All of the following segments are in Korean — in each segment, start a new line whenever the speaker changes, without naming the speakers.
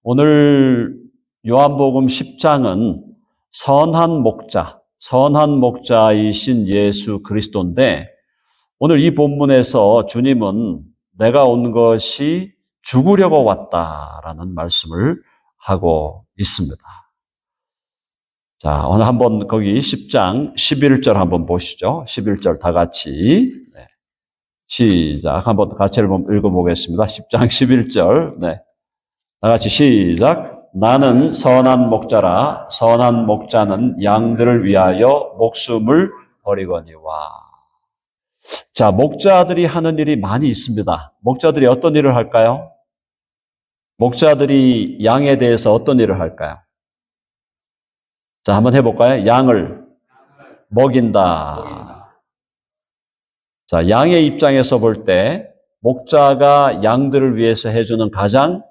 오늘 요한복음 10장은 선한 목자이신 예수 그리스도인데, 오늘 이 본문에서 주님은 내가 온 것이 죽으려고 왔다라는 말씀을 하고 있습니다. 자, 오늘 한번 거기 10장 11절 한번 보시죠. 11절 다 같이. 네. 시작. 한번 같이 읽어보겠습니다. 10장 11절. 네. 다 같이 시작. 나는 선한 목자라. 선한 목자는 양들을 위하여 목숨을 버리거니와. 자, 목자들이 하는 일이 많이 있습니다. 목자들이 어떤 일을 할까요? 목자들이 양에 대해서 어떤 일을 할까요? 자, 한번 해볼까요? 양을 먹인다. 자, 양의 입장에서 볼 때 목자가 양들을 위해서 해주는 가장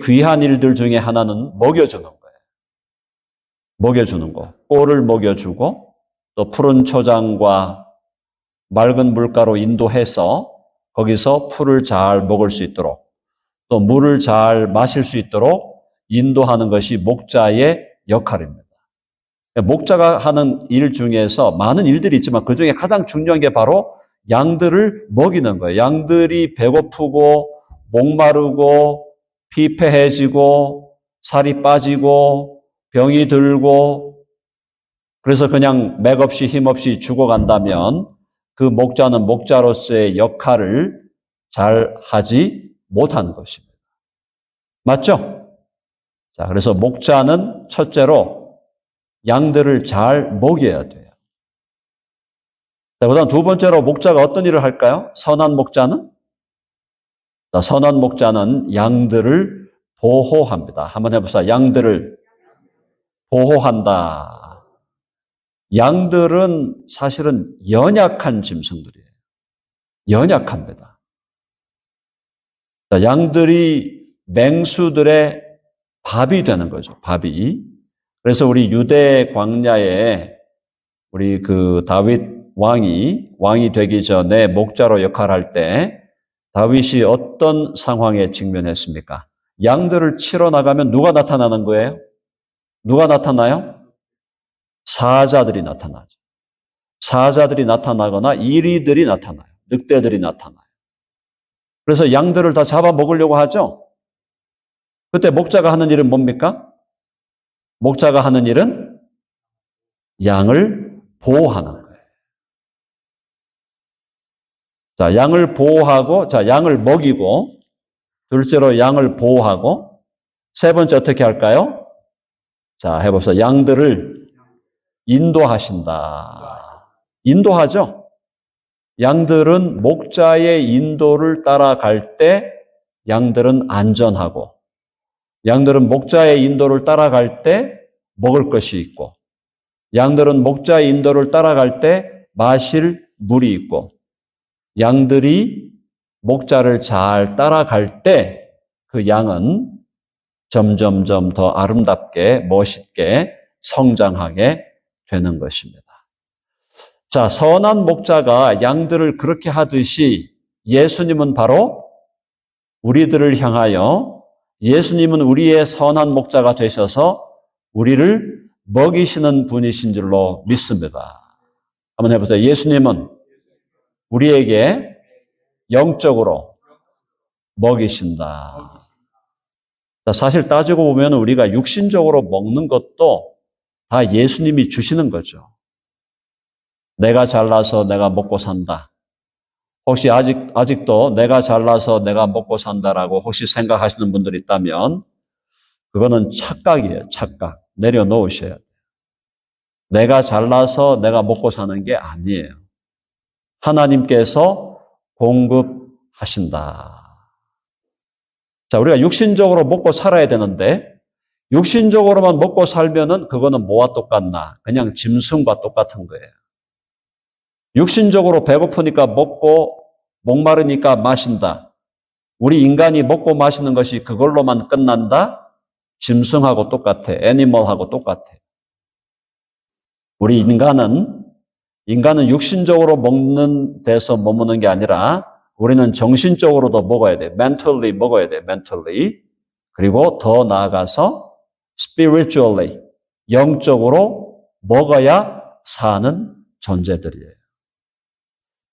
귀한 일들 중에 하나는 먹여주는 거예요. 먹여주는 거. 꼴을 먹여주고 또 푸른 초장과 맑은 물가로 인도해서 거기서 풀을 잘 먹을 수 있도록 또 물을 잘 마실 수 있도록 인도하는 것이 목자의 역할입니다. 목자가 하는 일 중에서 많은 일들이 있지만 그 중에 가장 중요한 게 바로 양들을 먹이는 거예요. 양들이 배고프고 목마르고 피폐해지고 살이 빠지고 병이 들고 그래서 그냥 맥없이 힘없이 죽어간다면 그 목자는 목자로서의 역할을 잘 하지 못하는 것입니다. 맞죠? 자, 그래서 목자는 첫째로 양들을 잘 먹여야 돼요. 자, 그다음 두 번째로 목자가 어떤 일을 할까요? 선한 목자는? 자, 선한 목자는 양들을 보호합니다. 한번 해봅시다. 양들을 보호한다. 양들은 사실은 연약한 짐승들이에요. 연약합니다. 자, 양들이 맹수들의 밥이 되는 거죠. 밥이. 그래서 우리 유대 광야에 우리 그 다윗 왕이 되기 전에 목자로 역할할 때 다윗이 어떤 상황에 직면했습니까? 양들을 치러 나가면 누가 나타나는 거예요? 누가 나타나요? 사자들이 나타나죠. 사자들이 나타나거나 이리들이 나타나요. 늑대들이 나타나요. 그래서 양들을 다 잡아먹으려고 하죠. 그때 목자가 하는 일은 뭡니까? 목자가 하는 일은 양을 보호하는 거예요. 자, 양을 보호하고, 자, 양을 먹이고, 둘째로 양을 보호하고, 세 번째 어떻게 할까요? 자, 해봅시다. 양들을 인도하신다. 인도하죠? 양들은 목자의 인도를 따라갈 때 양들은 안전하고, 양들은 목자의 인도를 따라갈 때 먹을 것이 있고, 양들은 목자의 인도를 따라갈 때 마실 물이 있고, 양들이 목자를 잘 따라갈 때 그 양은 점점점 더 아름답게 멋있게 성장하게 되는 것입니다. 자, 선한 목자가 양들을 그렇게 하듯이 예수님은 바로 우리들을 향하여 예수님은 우리의 선한 목자가 되셔서 우리를 먹이시는 분이신 줄로 믿습니다. 한번 해보세요. 예수님은 우리에게 영적으로 먹이신다. 자, 사실 따지고 보면 우리가 육신적으로 먹는 것도 다 예수님이 주시는 거죠. 내가 잘나서 내가 먹고 산다. 혹시 아직도 내가 잘나서 내가 먹고 산다라고 혹시 생각하시는 분들이 있다면 그거는 착각이에요. 착각. 내려놓으셔야 돼요. 내가 잘나서 내가 먹고 사는 게 아니에요. 하나님께서 공급하신다. 자, 우리가 육신적으로 먹고 살아야 되는데 육신적으로만 먹고 살면은 그거는 뭐와 똑같나? 그냥 짐승과 똑같은 거예요. 육신적으로 배고프니까 먹고 목마르니까 마신다. 우리 인간이 먹고 마시는 것이 그걸로만 끝난다? 짐승하고 똑같아. 애니멀하고 똑같아. 우리 인간은 육신적으로 먹는 데서 머무는 게 아니라 우리는 정신적으로도 먹어야 돼. mentally 먹어야 돼. mentally. 그리고 더 나아가서 spiritually, 영적으로 먹어야 사는 존재들이에요.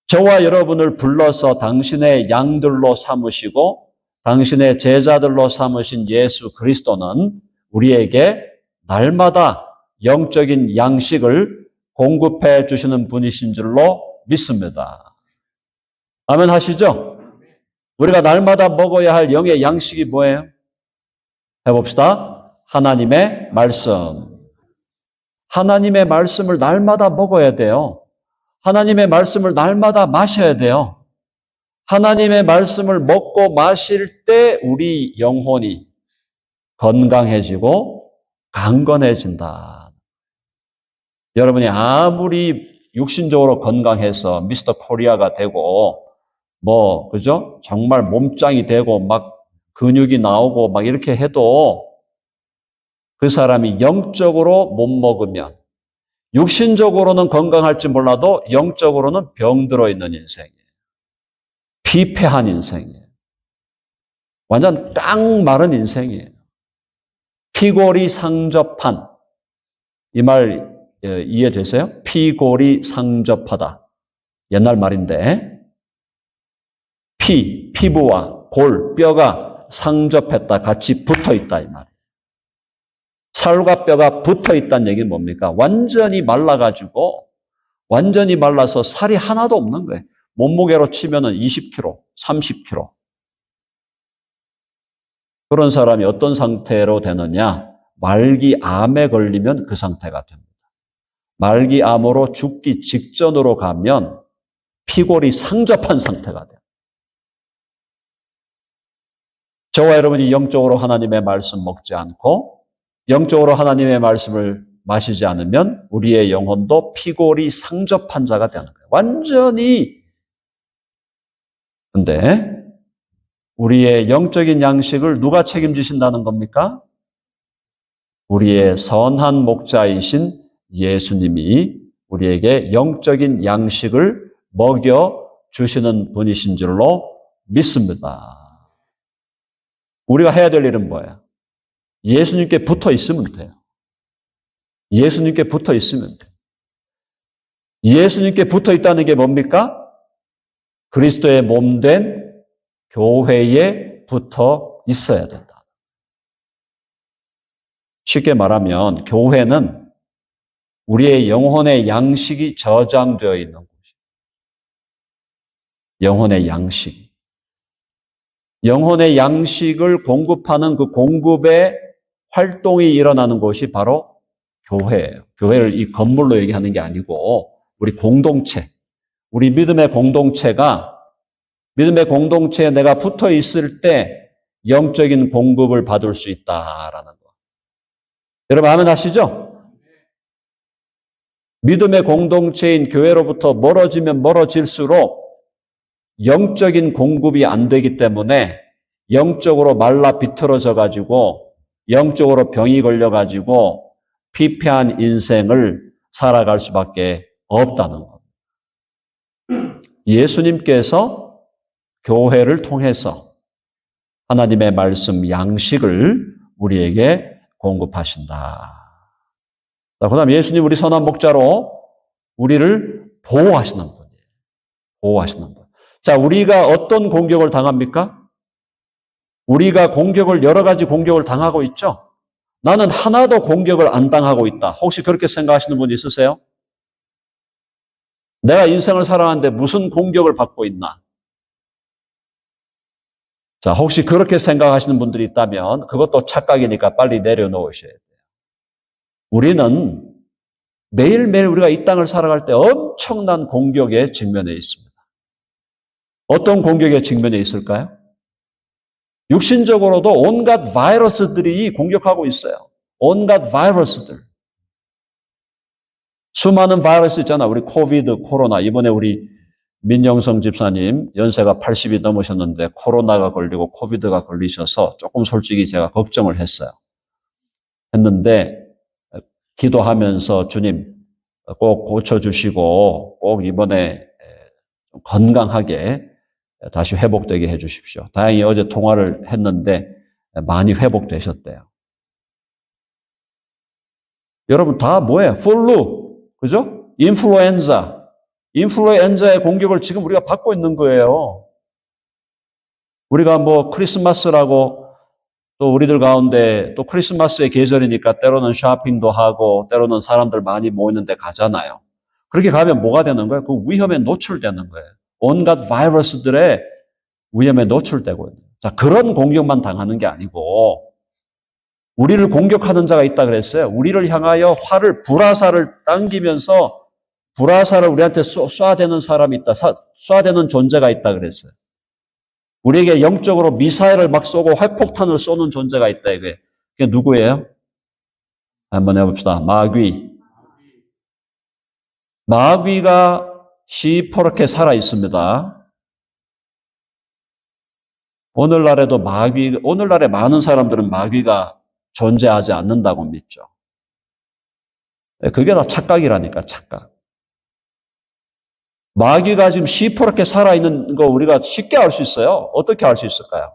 저와 여러분을 불러서 당신의 양들로 삼으시고 당신의 제자들로 삼으신 예수 그리스도는 우리에게 날마다 영적인 양식을 공급해 주시는 분이신 줄로 믿습니다. 아멘 하시죠? 우리가 날마다 먹어야 할 영의 양식이 뭐예요? 해봅시다. 하나님의 말씀. 하나님의 말씀을 날마다 먹어야 돼요. 하나님의 말씀을 날마다 마셔야 돼요. 하나님의 말씀을 먹고 마실 때 우리 영혼이 건강해지고 강건해진다. 여러분이 아무리 육신적으로 건강해서 미스터 코리아가 되고 그죠? 정말 몸짱이 되고 막 근육이 나오고 막 이렇게 해도 그 사람이 영적으로 못 먹으면 육신적으로는 건강할지 몰라도 영적으로는 병들어 있는 인생이에요. 피폐한 인생이에요. 완전 깡 마른 인생이에요. 피골이 상접한. 이 말 이해되세요? 피골이 상접하다. 옛날 말인데 피부와 골, 뼈가 상접했다. 같이 붙어있다 이 말이에요. 살과 뼈가 붙어있다는 얘기는 뭡니까? 완전히 말라가지고 완전히 말라서 살이 하나도 없는 거예요. 몸무게로 치면은 20kg, 30kg. 그런 사람이 어떤 상태로 되느냐? 말기암에 걸리면 그 상태가 됩니다. 말기암으로 죽기 직전으로 가면 피골이 상접한 상태가 돼요. 저와 여러분이 영적으로 하나님의 말씀 먹지 않고 영적으로 하나님의 말씀을 마시지 않으면 우리의 영혼도 피골이 상접한 자가 되는 거예요. 완전히. 근데 우리의 영적인 양식을 누가 책임지신다는 겁니까? 우리의 선한 목자이신 예수님이 우리에게 영적인 양식을 먹여주시는 분이신 줄로 믿습니다. 우리가 해야 될 일은 뭐예요? 예수님께 붙어 있으면 돼요. 예수님께 붙어 있으면 돼요. 예수님께 붙어 있다는 게 뭡니까? 그리스도의 몸된 교회에 붙어 있어야 된다. 쉽게 말하면 교회는 우리의 영혼의 양식이 저장되어 있는 곳이에요. 영혼의 양식이. 영혼의 양식을 공급하는 그 공급의 활동이 일어나는 곳이 바로 교회예요. 교회를 이 건물로 얘기하는 게 아니고 우리 공동체, 우리 믿음의 공동체에 내가 붙어 있을 때 영적인 공급을 받을 수 있다라는 거. 여러분 아멘 하시죠? 믿음의 공동체인 교회로부터 멀어지면 멀어질수록 영적인 공급이 안 되기 때문에 영적으로 말라 비틀어져 가지고 영적으로 병이 걸려 가지고 피폐한 인생을 살아갈 수밖에 없다는 것. 예수님께서 교회를 통해서 하나님의 말씀 양식을 우리에게 공급하신다. 그 다음 예수님 우리 선한 목자로 우리를 보호하시는 분이에요. 보호하시는 분. 자, 우리가 어떤 공격을 당합니까? 우리가 여러 가지 공격을 당하고 있죠? 나는 하나도 공격을 안 당하고 있다. 혹시 그렇게 생각하시는 분 있으세요? 내가 인생을 살아가는데 무슨 공격을 받고 있나? 자, 혹시 그렇게 생각하시는 분들이 있다면 그것도 착각이니까 빨리 내려놓으셔야 돼요. 우리는 매일매일 우리가 이 땅을 살아갈 때 엄청난 공격에 직면해 있습니다. 어떤 공격에 직면해 있을까요? 육신적으로도 온갖 바이러스들이 공격하고 있어요. 온갖 바이러스들. 수많은 바이러스 있잖아. 우리 코비드, 코로나. 이번에 우리 민영성 집사님 연세가 80이 넘으셨는데 코로나가 걸리고 코비드가 걸리셔서 조금 솔직히 제가 걱정을 했는데 기도하면서 주님 꼭 고쳐주시고 꼭 이번에 건강하게 다시 회복되게 해 주십시오. 다행히 어제 통화를 했는데 많이 회복되셨대요. 여러분 다 뭐예요? 플루, 그죠? 인플루엔자의 공격을 지금 우리가 받고 있는 거예요. 우리가 뭐 크리스마스라고 또 우리들 가운데 또 크리스마스의 계절이니까 때로는 쇼핑도 하고 때로는 사람들 많이 모이는 데 가잖아요. 그렇게 가면 뭐가 되는 거예요? 그 위험에 노출되는 거예요. 온갖 바이러스들의 위험에 노출되고 있는 거예요. 자, 그런 공격만 당하는 게 아니고 우리를 공격하는 자가 있다 그랬어요. 우리를 향하여 불화살을 당기면서 불화살을 우리한테 쏴대는 사람이 있다. 쏴대는 존재가 있다 그랬어요. 우리에게 영적으로 미사일을 막 쏘고 핵폭탄을 쏘는 존재가 있다 이거예요. 그게 누구예요? 한번 해봅시다. 마귀가 시퍼렇게 살아 있습니다. 오늘날에 많은 사람들은 마귀가 존재하지 않는다고 믿죠. 그게 다 착각이라니까, 착각. 마귀가 지금 시퍼렇게 살아있는 거 우리가 쉽게 알 수 있어요. 어떻게 알 수 있을까요?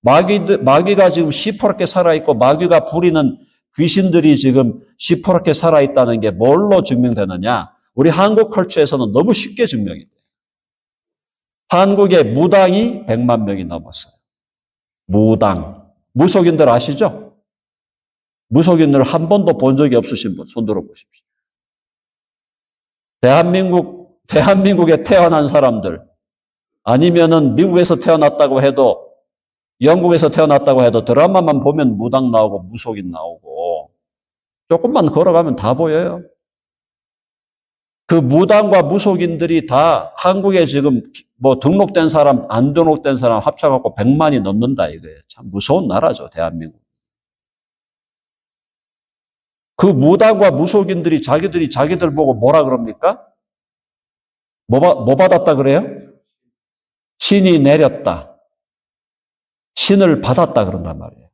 마귀가 지금 시퍼렇게 살아있고 마귀가 부리는 귀신들이 지금 시퍼렇게 살아있다는 게 뭘로 증명되느냐? 우리 한국 컬처에서는 너무 쉽게 증명이 돼요. 한국의 무당이 100만 명이 넘었어요. 무당. 무속인들 아시죠? 무속인들 한 번도 본 적이 없으신 분 손 들어보십시오. 대한민국에 태어난 사람들, 아니면은 미국에서 태어났다고 해도, 영국에서 태어났다고 해도 드라마만 보면 무당 나오고 무속인 나오고, 조금만 걸어가면 다 보여요. 그 무당과 무속인들이 다 한국에 지금 뭐 등록된 사람, 안 등록된 사람 합쳐갖고 100만이 넘는다 이거예요. 참 무서운 나라죠, 대한민국. 그 무당과 무속인들이 자기들 보고 뭐라 그럽니까? 뭐 받았다 그래요? 신이 내렸다. 신을 받았다 그런단 말이에요.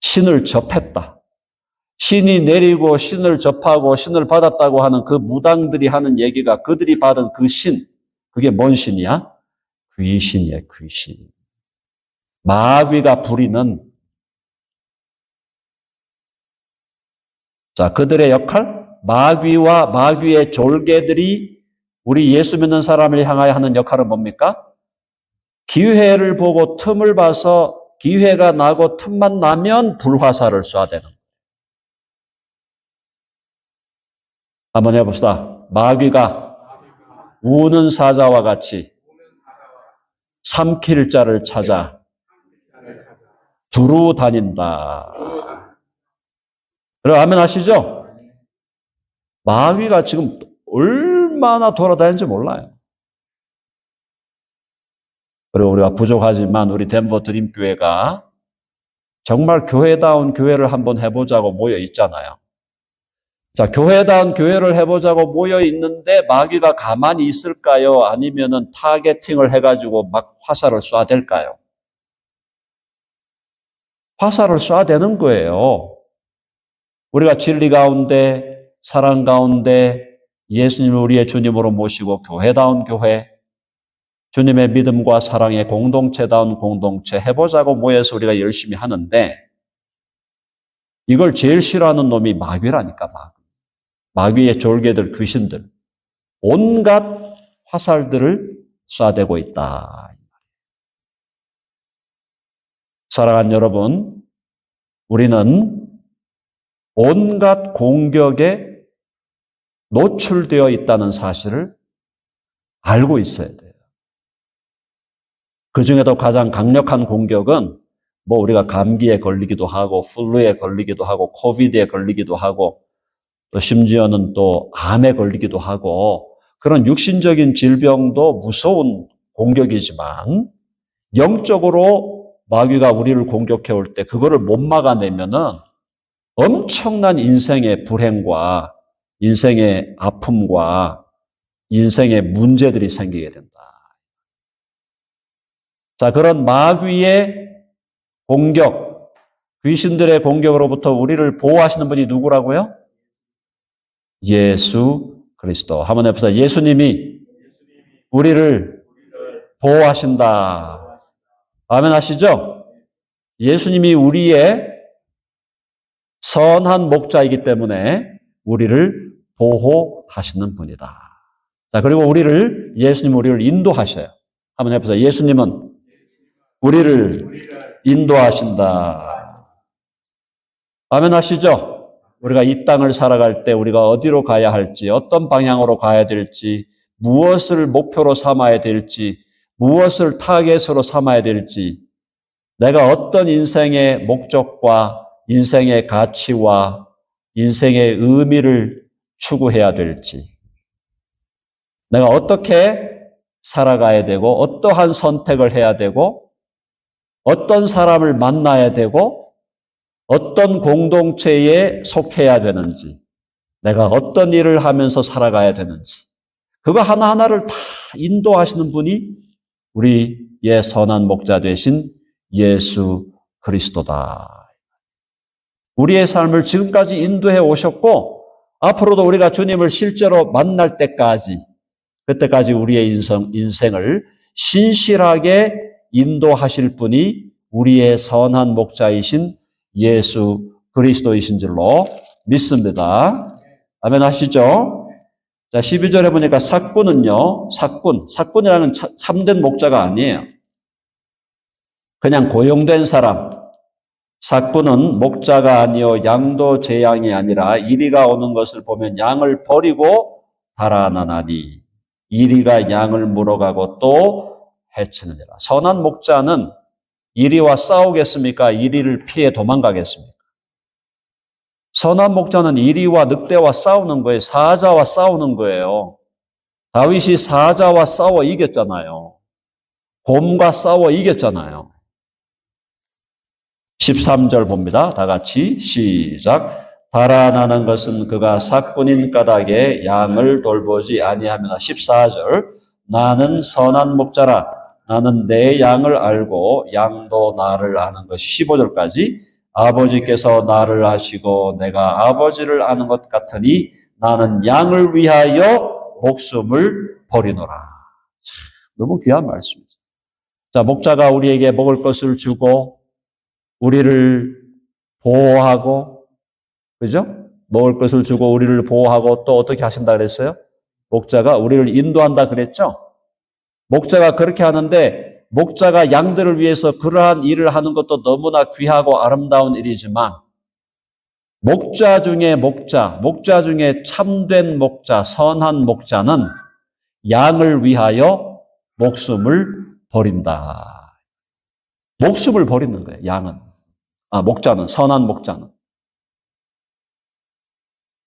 신을 접했다. 신이 내리고 신을 접하고 신을 받았다고 하는 그 무당들이 하는 얘기가 그들이 받은 그 신, 그게 뭔 신이야? 귀신이에요, 귀신. 마귀가 부리는, 자, 그들의 역할? 마귀와 마귀의 졸개들이 우리 예수 믿는 사람을 향하여 하는 역할은 뭡니까? 기회를 보고 틈을 봐서 기회가 나고 틈만 나면 불화살을 쏴대는 거예요. 한번 해봅시다. 마귀가 우는 사자와 같이 삼킬 자를 찾아 두루 다닌다. 여러분 아멘 하시죠? 마귀가 지금 얼마나 돌아다니는지 몰라요. 그리고 우리가 부족하지만 우리 덴버 드림교회가 정말 교회다운 교회를 한번 해보자고 모여 있잖아요. 자, 교회다운 교회를 해보자고 모여 있는데 마귀가 가만히 있을까요? 아니면은 타겟팅을 해가지고 막 화살을 쏴댈까요? 화살을 쏴대는 거예요. 우리가 진리 가운데, 사랑 가운데 예수님을 우리의 주님으로 모시고 교회다운 교회, 주님의 믿음과 사랑의 공동체다운 공동체 해보자고 모여서 우리가 열심히 하는데 이걸 제일 싫어하는 놈이 마귀라니까, 마귀의 졸개들, 귀신들. 온갖 화살들을 쏴대고 있다. 사랑하는 여러분, 우리는 온갖 공격에 노출되어 있다는 사실을 알고 있어야 돼요. 그 중에도 가장 강력한 공격은 뭐 우리가 감기에 걸리기도 하고 플루에 걸리기도 하고 코비드에 걸리기도 하고 또 심지어는 또 암에 걸리기도 하고 그런 육신적인 질병도 무서운 공격이지만 영적으로 마귀가 우리를 공격해 올 때 그거를 못 막아내면은 엄청난 인생의 불행과 인생의 아픔과 인생의 문제들이 생기게 된다. 자, 그런 마귀의 공격, 귀신들의 공격으로부터 우리를 보호하시는 분이 누구라고요? 예수 그리스도. 한번 해보자. 예수님이 우리를 보호하신다. 아멘 하시죠? 예수님이 우리의 선한 목자이기 때문에 우리를 보호하시는 분이다. 자, 그리고 예수님 우리를 인도하셔요. 한번 해보세요. 예수님은 우리를 인도하신다. 아멘 하시죠? 우리가 이 땅을 살아갈 때 우리가 어디로 가야 할지, 어떤 방향으로 가야 될지, 무엇을 목표로 삼아야 될지, 무엇을 타겟으로 삼아야 될지, 내가 어떤 인생의 목적과 인생의 가치와 인생의 의미를 추구해야 될지, 내가 어떻게 살아가야 되고, 어떠한 선택을 해야 되고, 어떤 사람을 만나야 되고, 어떤 공동체에 속해야 되는지, 내가 어떤 일을 하면서 살아가야 되는지, 그거 하나하나를 다 인도하시는 분이 우리의 선한 목자 되신 예수 그리스도다. 우리의 삶을 지금까지 인도해 오셨고, 앞으로도 우리가 주님을 실제로 만날 때까지, 그때까지 우리의 인생을 신실하게 인도하실 분이 우리의 선한 목자이신 예수 그리스도이신 줄로 믿습니다. 아멘 하시죠? 자, 12절에 보니까 삭군은요, 삭군이라는 참된 목자가 아니에요. 그냥 고용된 사람. 삭군은 목자가 아니요 양도 제 양이 아니라 이리가 오는 것을 보면 양을 버리고 달아나나니 이리가 양을 물어가고 또 해치느니라. 선한 목자는 이리와 싸우겠습니까? 이리를 피해 도망가겠습니까? 선한 목자는 이리와 늑대와 싸우는 거예요. 사자와 싸우는 거예요. 다윗이 사자와 싸워 이겼잖아요. 곰과 싸워 이겼잖아요. 13절 봅니다. 다 같이 시작. 달아나는 것은 그가 삭군인 까닭에 양을 돌보지 아니하며 14절. 나는 선한 목자라. 나는 내 양을 알고 양도 나를 아는 것이 15절까지. 아버지께서 나를 아시고 내가 아버지를 아는 것 같으니 나는 양을 위하여 목숨을 버리노라. 참, 너무 귀한 말씀이죠. 자, 목자가 우리에게 먹을 것을 주고 우리를 보호하고, 그죠? 먹을 것을 주고 우리를 보호하고 또 어떻게 하신다 그랬어요? 목자가 우리를 인도한다 그랬죠? 목자가 그렇게 하는데 목자가 양들을 위해서 그러한 일을 하는 것도 너무나 귀하고 아름다운 일이지만 목자 중에 참된 목자, 선한 목자는 양을 위하여 목숨을 버린다. 목숨을 버리는 거예요, 양은. 목자는, 선한 목자는.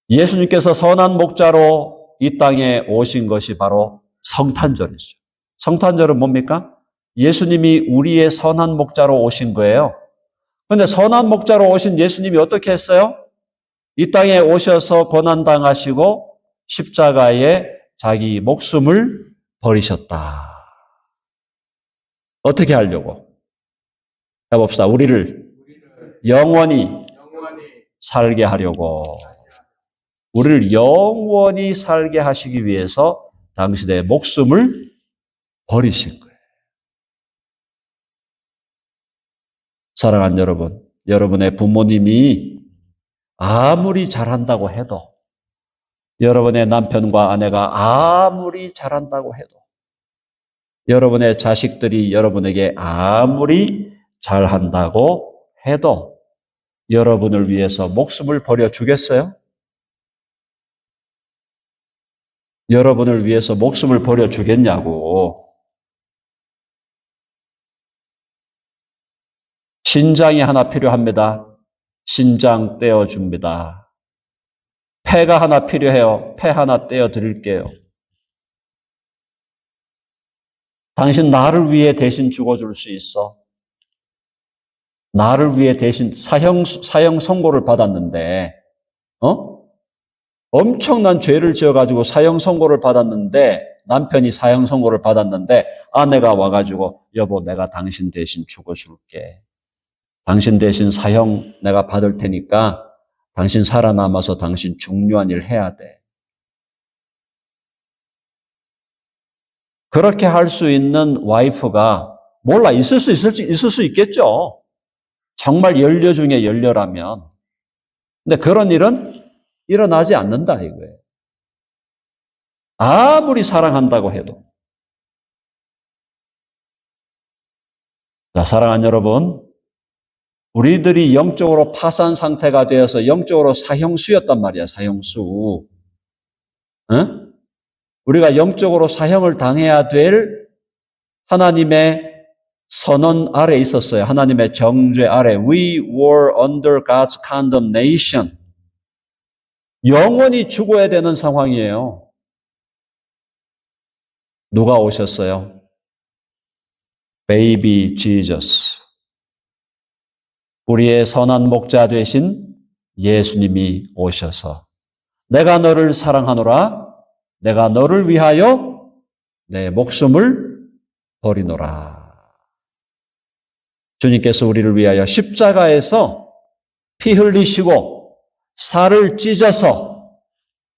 예수님께서 선한 목자로 이 땅에 오신 것이 바로 성탄절이죠. 성탄절은 뭡니까? 예수님이 우리의 선한 목자로 오신 거예요. 그런데 선한 목자로 오신 예수님이 어떻게 했어요? 이 땅에 오셔서 고난당하시고 십자가에 자기 목숨을 버리셨다. 어떻게 하려고? 해봅시다. 우리를 영원히 살게 하려고. 우리를 영원히 살게 하시기 위해서 당신의 목숨을 버리신 거예요. 사랑하는 여러분, 여러분의 부모님이 아무리 잘한다고 해도, 여러분의 남편과 아내가 아무리 잘한다고 해도, 여러분의 자식들이 여러분에게 아무리 잘한다고 해도 여러분을 위해서 목숨을 버려주겠어요? 여러분을 위해서 목숨을 버려주겠냐고. 신장이 하나 필요합니다. 신장 떼어줍니다. 폐가 하나 필요해요. 폐 하나 떼어드릴게요. 당신 나를 위해 대신 죽어줄 수 있어. 나를 위해 대신 사형 선고를 받았는데, 엄청난 죄를 지어가지고 사형 선고를 받았는데, 남편이 사형 선고를 받았는데, 아내가 와가지고, 여보, 내가 당신 대신 죽어줄게. 당신 대신 사형 내가 받을 테니까, 당신 살아남아서 당신 중요한 일 해야 돼. 그렇게 할 수 있는 와이프가, 몰라, 있을 수 있겠죠. 정말 연려 중에 연려라면. 근데 그런 일은 일어나지 않는다 이거예요. 아무리 사랑한다고 해도. 자, 사랑하는 여러분, 우리들이 영적으로 파산 상태가 되어서 영적으로 사형수였단 말이야, 사형수. 응? 우리가 영적으로 사형을 당해야 될 하나님의 선언 아래 있었어요. 하나님의 정죄 아래. We were under God's condemnation. 영원히 죽어야 되는 상황이에요. 누가 오셨어요? Baby Jesus. 우리의 선한 목자 되신 예수님이 오셔서 내가 너를 사랑하노라. 내가 너를 위하여 내 목숨을 버리노라. 주님께서 우리를 위하여 십자가에서 피 흘리시고 살을 찢어서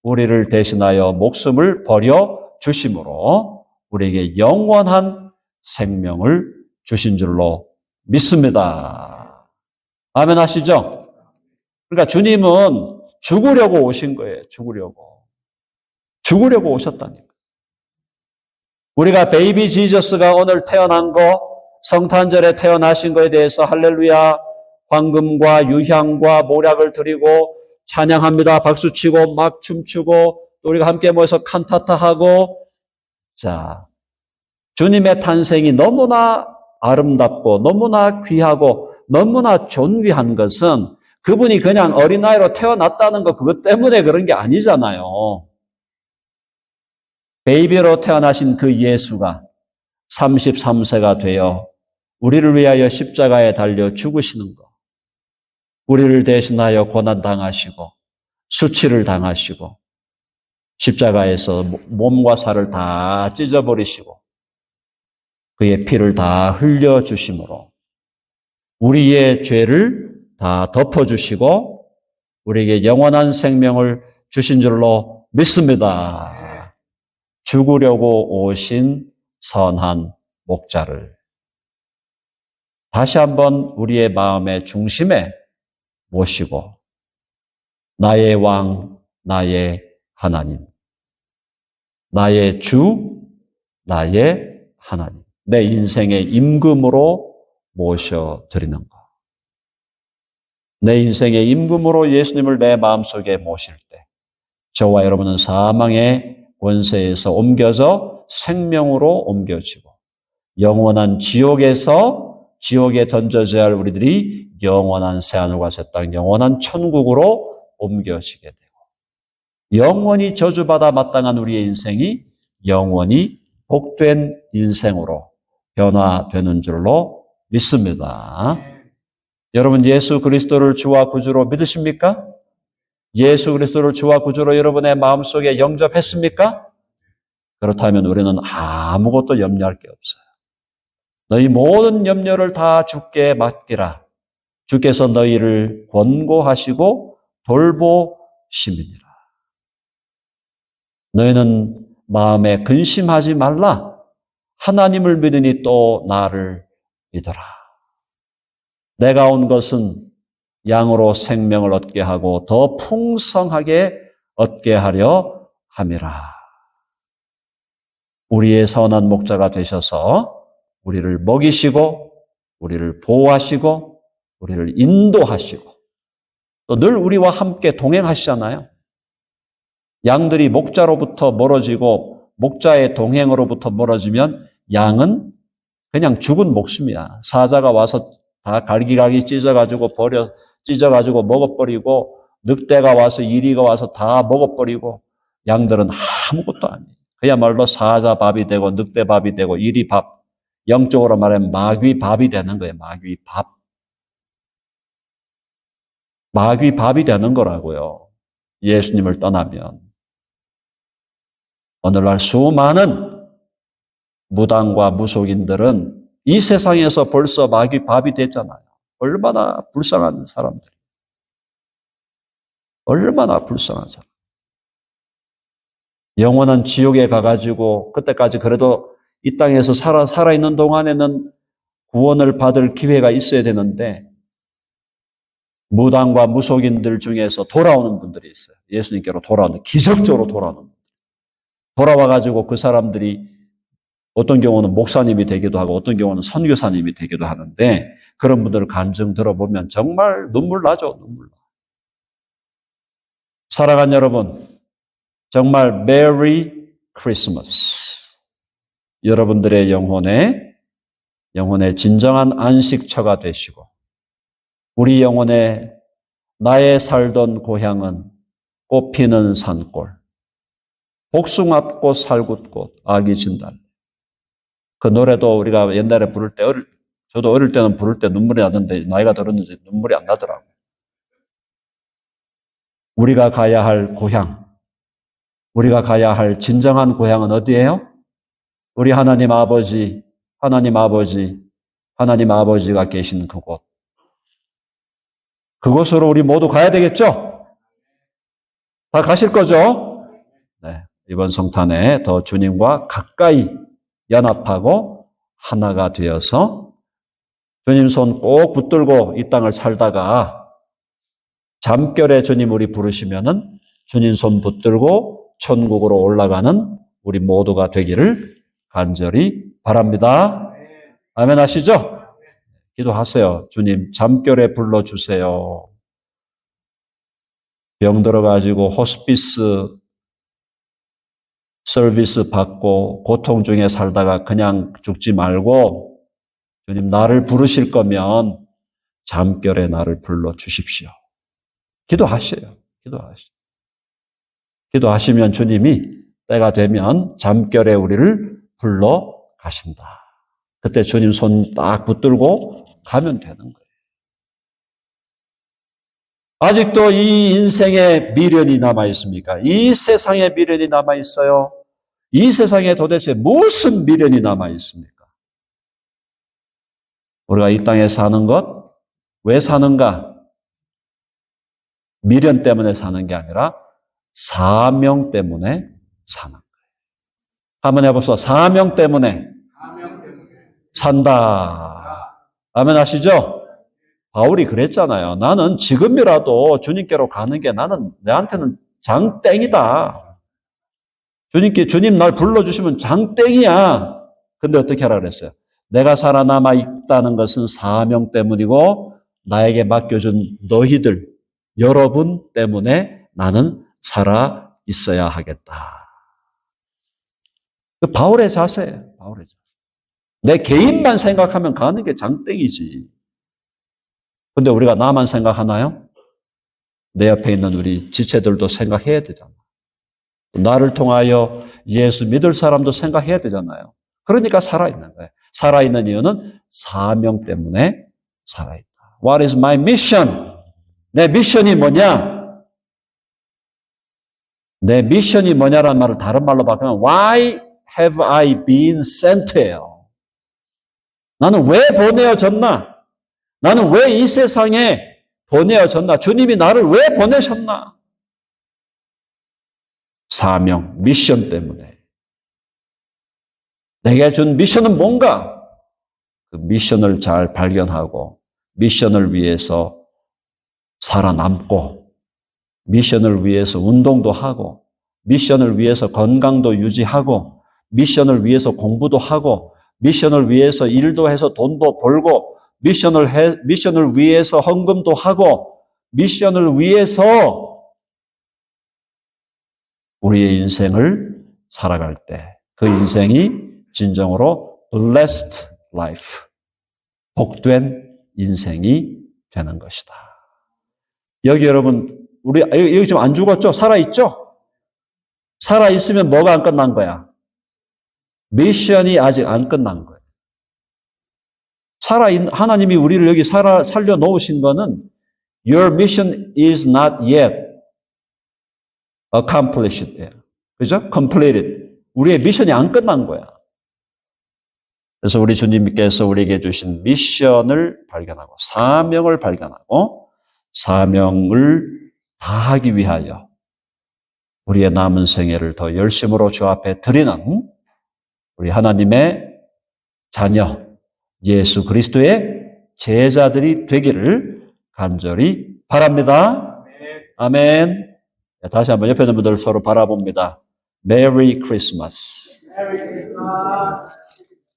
우리를 대신하여 목숨을 버려 주심으로 우리에게 영원한 생명을 주신 줄로 믿습니다. 아멘 하시죠? 그러니까 주님은 죽으려고 오신 거예요. 죽으려고 오셨다니까. 우리가 베이비 지저스가 오늘 태어난 거, 성탄절에 태어나신 거에 대해서 할렐루야, 황금과 유향과 모략을 드리고 찬양합니다. 박수치고 막 춤추고 또 우리가 함께 모여서 칸타타하고. 자, 주님의 탄생이 너무나 아름답고 너무나 귀하고 너무나 존귀한 것은 그분이 그냥 어린아이로 태어났다는 거 그것 때문에 그런 게 아니잖아요. 베이비로 태어나신 그 예수가 33세가 되어 우리를 위하여 십자가에 달려 죽으시는 것, 우리를 대신하여 고난당하시고 수치를 당하시고 십자가에서 몸과 살을 다 찢어버리시고 그의 피를 다 흘려주심으로 우리의 죄를 다 덮어주시고 우리에게 영원한 생명을 주신 줄로 믿습니다. 죽으려고 오신 선한 목자를 다시 한번 우리의 마음의 중심에 모시고 나의 왕, 나의 하나님, 나의 주, 나의 하나님, 내 인생의 임금으로 모셔드리는 것. 내 인생의 임금으로 예수님을 내 마음속에 모실 때 저와 여러분은 사망의 권세에서 옮겨져 생명으로 옮겨지고 영원한 지옥에 던져져야 할 우리들이 영원한 새하늘과 새 땅, 영원한 천국으로 옮겨지게 되고 영원히 저주받아 마땅한 우리의 인생이 영원히 복된 인생으로 변화되는 줄로 믿습니다. 여러분 예수 그리스도를 주와 구주로 믿으십니까? 예수 그리스도를 주와 구주로 여러분의 마음속에 영접했습니까? 그렇다면 우리는 아무것도 염려할 게 없어요. 너희 모든 염려를 다 주께 맡기라. 주께서 너희를 권고하시고 돌보심이니라. 너희는 마음에 근심하지 말라. 하나님을 믿으니 또 나를 믿어라. 내가 온 것은 양으로 생명을 얻게 하고 더 풍성하게 얻게 하려 함이라. 우리의 선한 목자가 되셔서 우리를 먹이시고 우리를 보호하시고 우리를 인도하시고 또 늘 우리와 함께 동행하시잖아요. 양들이 목자로부터 멀어지고 목자의 동행으로부터 멀어지면 양은 그냥 죽은 목숨이야. 사자가 와서 다 갈기갈기 찢어가지고 먹어버리고 늑대가 와서 이리가 와서 다 먹어버리고 양들은 아무것도 아니에요. 그야말로 사자 밥이 되고 늑대 밥이 되고 이리 밥, 영적으로 말하면 마귀 밥이 되는 거예요. 마귀 밥. 마귀 밥이 되는 거라고요. 예수님을 떠나면. 오늘날 수많은 무당과 무속인들은 이 세상에서 벌써 마귀 밥이 됐잖아요. 얼마나 불쌍한 사람들. 얼마나 불쌍한 사람. 영원한 지옥에 가가지고 그때까지 그래도 이 땅에서 살아있는 동안에는 구원을 받을 기회가 있어야 되는데 무당과 무속인들 중에서 돌아오는 분들이 있어요. 예수님께로 돌아오는, 기적적으로 돌아오는 분들. 돌아와가지고 그 사람들이 어떤 경우는 목사님이 되기도 하고 어떤 경우는 선교사님이 되기도 하는데 그런 분들 간증 들어보면 정말 눈물 나죠. 눈물 나. 사랑하는 여러분, 정말 메리 크리스마스. 여러분들의 영혼의 진정한 안식처가 되시고 우리 영혼의 나의 살던 고향은 꽃피는 산골, 복숭아꽃, 살굿꽃, 아기 진달. 그 노래도 우리가 옛날에 부를 때, 저도 어릴 때는 부를 때 눈물이 나던데 나이가 들었는지 눈물이 안 나더라고요. 우리가 가야 할 고향, 우리가 가야 할 진정한 고향은 어디예요? 우리 하나님 아버지가 계신 그곳. 그곳으로 우리 모두 가야 되겠죠? 다 가실 거죠? 네. 이번 성탄에 더 주님과 가까이 연합하고 하나가 되어서 주님 손 꼭 붙들고 이 땅을 살다가 잠결에 주님 우리 부르시면은 주님 손 붙들고 천국으로 올라가는 우리 모두가 되기를 간절히 바랍니다. 아멘 하시죠? 기도하세요. 주님 잠결에 불러주세요. 병 들어가지고 호스피스 서비스 받고 고통 중에 살다가 그냥 죽지 말고 주님 나를 부르실 거면 잠결에 나를 불러주십시오. 기도하세요. 기도하시면 주님이 때가 되면 잠결에 우리를 불러 가신다. 그때 주님 손 딱 붙들고 가면 되는 거예요. 아직도 이 인생에 미련이 남아있습니까? 이 세상에 미련이 남아있어요. 이 세상에 도대체 무슨 미련이 남아있습니까? 우리가 이 땅에 사는 것, 왜 사는가? 미련 때문에 사는 게 아니라 사명 때문에 사는 거예요. 한번 해봅시다. 사명 때문에 산다. 아멘 하시죠? 바울이 그랬잖아요. 나는 지금이라도 주님께로 가는 게 내한테는 장땡이다. 주님 날 불러주시면 장땡이야. 근데 어떻게 하라 그랬어요? 내가 살아남아 있다는 것은 사명 때문이고 나에게 맡겨준 너희들, 여러분 때문에 나는 살아 있어야 하겠다. 그 바울의 자세예요. 바울의 자세. 내 개인만 생각하면 가는 게 장땡이지. 근데 우리가 나만 생각하나요? 내 옆에 있는 우리 지체들도 생각해야 되잖아. 나를 통하여 예수 믿을 사람도 생각해야 되잖아요. 그러니까 살아있는 거예요. 살아있는 이유는 사명 때문에 살아있다. What is my mission? 내 미션이 뭐냐? 내 미션이 뭐냐라는 말을 다른 말로 바꾸면 Why have I been sent예요. 나는 왜 보내어졌나? 나는 왜 이 세상에 보내어졌나? 주님이 나를 왜 보내셨나? 사명, 미션 때문에. 내게 준 미션은 뭔가? 그 미션을 잘 발견하고 미션을 위해서 살아남고 미션을 위해서 운동도 하고 미션을 위해서 건강도 유지하고 미션을 위해서 공부도 하고 미션을 위해서 일도 해서 돈도 벌고 미션을 위해서 헌금도 하고 미션을 위해서 우리의 인생을 살아갈 때 그 인생이 진정으로 blessed life, 복된 인생이 되는 것이다. 여기 여러분, 우리 여기 지금 안 죽었죠? 살아있죠? 살아있으면 뭐가 안 끝난 거야? 미션이 아직 안 끝난 거예요. 하나님이 우리를 여기 살려 놓으신 거는 your mission is not yet accomplished. 그죠? completed. 우리의 미션이 안 끝난 거야. 그래서 우리 주님께서 우리에게 주신 미션을 발견하고 사명을 발견하고 사명을 다하기 위하여 우리의 남은 생애를 더 열심으로 주 앞에 드리는 우리 하나님의 자녀 예수 그리스도의 제자들이 되기를 간절히 바랍니다. 아멘. 다시 한번 옆에 있는 분들 서로 바라봅니다. 메리 크리스마스.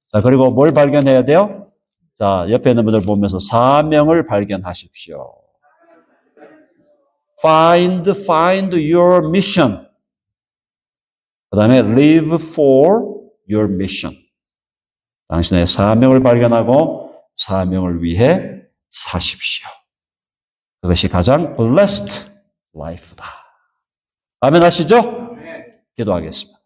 자, 그리고 뭘 발견해야 돼요? 자, 옆에 있는 분들 보면서 사명을 발견하십시오. Find your mission. 그 다음에 live for your mission. 당신의 사명을 발견하고 사명을 위해 사십시오. 그것이 가장 blessed life다. 아멘 하시죠? 기도하겠습니다.